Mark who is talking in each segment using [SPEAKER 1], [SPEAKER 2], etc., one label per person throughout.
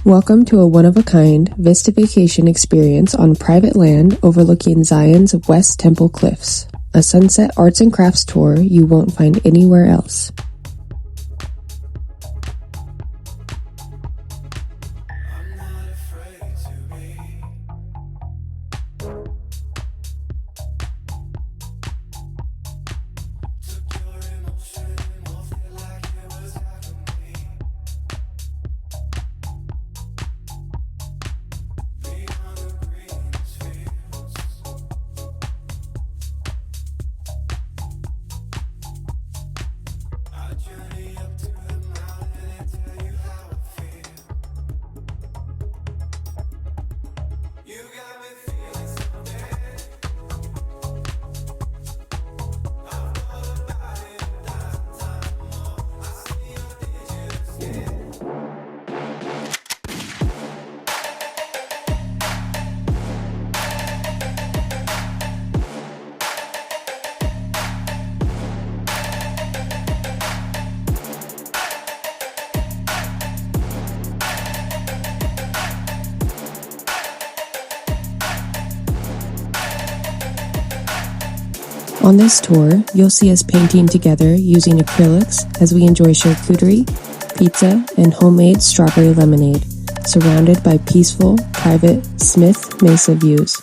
[SPEAKER 1] Welcome to a one-of-a-kind Vista Vacation experience on private land overlooking Zion's West Temple Cliffs, a sunset arts and crafts tour you won't find anywhere else. On this tour, you'll see us painting together using acrylics as we enjoy charcuterie, pizza, and homemade strawberry lemonade, surrounded by peaceful, private Smith Mesa views.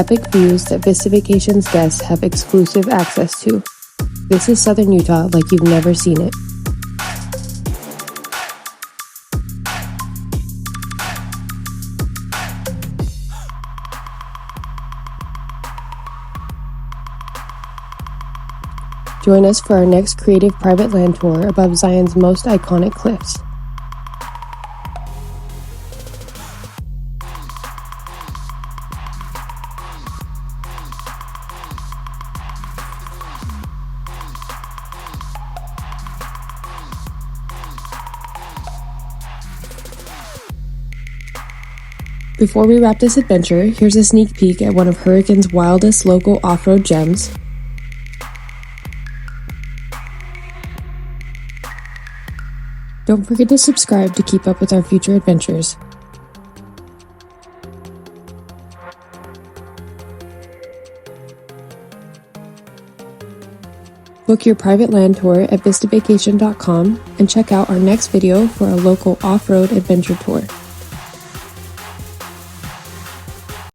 [SPEAKER 1] Epic views that Vista Vacation's guests have exclusive access to. This is Southern Utah like you've never seen it. Join us for our next creative private land tour above Zion's most iconic cliffs. Before we wrap this adventure, here's a sneak peek at one of Hurricane's wildest local off-road gems. Don't forget to subscribe to keep up with our future adventures. Book your private land tour at vistavacation.com and check out our next video for a local off-road adventure tour.